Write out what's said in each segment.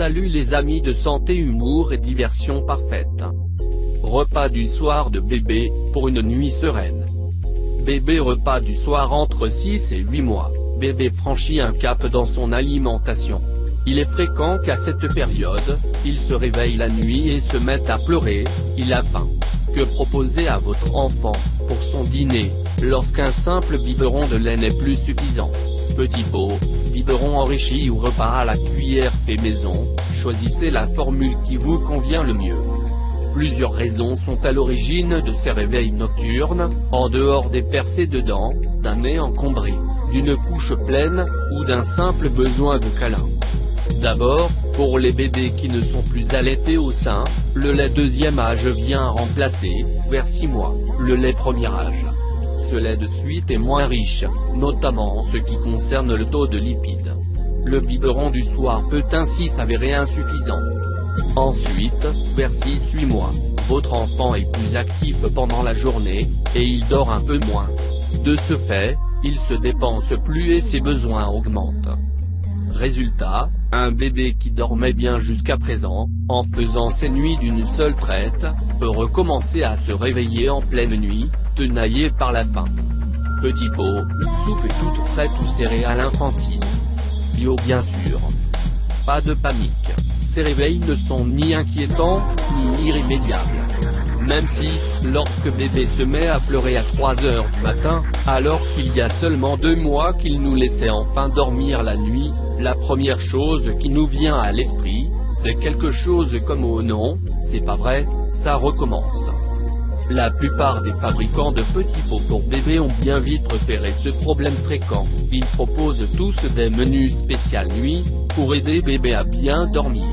Salut les amis de santé, humour et diversion parfaite. Repas du soir de bébé, pour une nuit sereine. Bébé repas du soir entre 6 et 8 mois, bébé franchit un cap dans son alimentation. Il est fréquent qu'à cette période, il se réveille la nuit et se mette à pleurer, il a faim. Que proposer à votre enfant, pour son dîner, lorsqu'un simple biberon de lait n'est plus suffisant? Petit pot, biberon enrichi ou repas à la cuillère fait maison, choisissez la formule qui vous convient le mieux. Plusieurs raisons sont à l'origine de ces réveils nocturnes, en dehors des percées de dents, d'un nez encombré, d'une couche pleine, ou d'un simple besoin de câlin. D'abord, pour les bébés qui ne sont plus allaités au sein, le lait deuxième âge vient remplacer, vers 6 mois, le lait premier âge. Ce lait de suite est moins riche, notamment en ce qui concerne le taux de lipides. Le biberon du soir peut ainsi s'avérer insuffisant. Ensuite, vers 6-8 mois, votre enfant est plus actif pendant la journée, et il dort un peu moins. De ce fait, il se dépense plus et ses besoins augmentent. Résultat, un bébé qui dormait bien jusqu'à présent, en faisant ses nuits d'une seule traite, peut recommencer à se réveiller en pleine nuit, tenaillé par la faim. Petit pot, soupe toute prête ou céréales infantiles. Bio bien sûr. Pas de panique, ces réveils ne sont ni inquiétants, ni irrémédiables. Même si, lorsque bébé se met à pleurer à 3 heures du matin, alors qu'il y a seulement 2 mois qu'il nous laissait enfin dormir la nuit, la première chose qui nous vient à l'esprit, c'est quelque chose comme oh non, c'est pas vrai, ça recommence. La plupart des fabricants de petits pots pour bébés ont bien vite repéré ce problème fréquent, ils proposent tous des menus spécial nuit, pour aider bébé à bien dormir.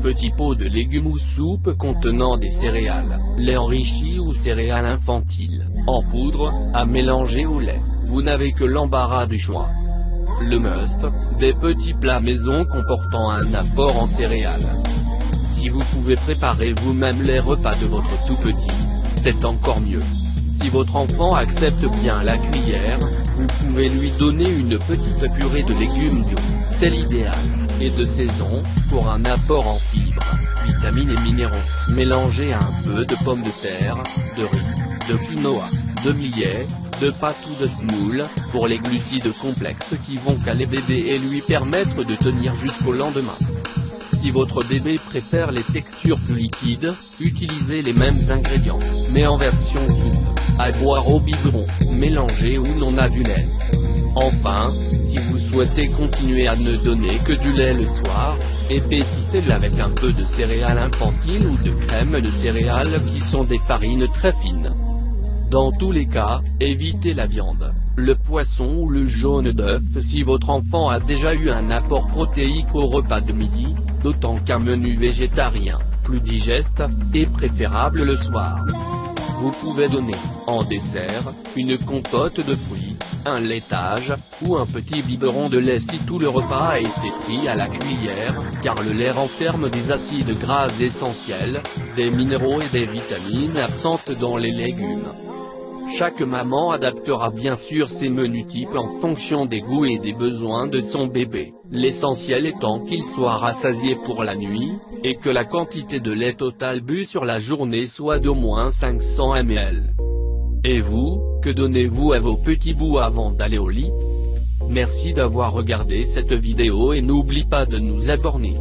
Petit pot de légumes ou soupe contenant des céréales, lait enrichi ou céréales infantiles, en poudre, à mélanger au lait, vous n'avez que l'embarras du choix. Le must, des petits plats maison comportant un apport en céréales. Si vous pouvez préparer vous-même les repas de votre tout petit, c'est encore mieux. Si votre enfant accepte bien la cuillère, vous pouvez lui donner une petite purée de légumes bio, c'est l'idéal, et de saison, pour un apport en fibres, vitamines et minéraux. Mélangez un peu de pommes de terre, de riz, de quinoa, de millet, de pâte ou de semoule, pour les glucides complexes qui vont caler bébé et lui permettre de tenir jusqu'au lendemain. Si votre bébé préfère les textures plus liquides, utilisez les mêmes ingrédients, mais en version soupe, à boire au biberon, mélangé ou non à du lait. Enfin, si vous souhaitez continuer à ne donner que du lait le soir, épaississez-le avec un peu de céréales infantiles ou de crème de céréales qui sont des farines très fines. Dans tous les cas, évitez la viande, le poisson ou le jaune d'œuf si votre enfant a déjà eu un apport protéique au repas de midi, d'autant qu'un menu végétarien, plus digeste, est préférable le soir. Vous pouvez donner, en dessert, une compote de fruits, un laitage, ou un petit biberon de lait si tout le repas a été pris à la cuillère, car le lait renferme des acides gras essentiels, des minéraux et des vitamines absentes dans les légumes. Chaque maman adaptera bien sûr ses menus types en fonction des goûts et des besoins de son bébé, l'essentiel étant qu'il soit rassasié pour la nuit, et que la quantité de lait total bu sur la journée soit d'au moins 500 ml. Et vous, que donnez-vous à vos petits bouts avant d'aller au lit? Merci d'avoir regardé cette vidéo et n'oublie pas de nous abonner.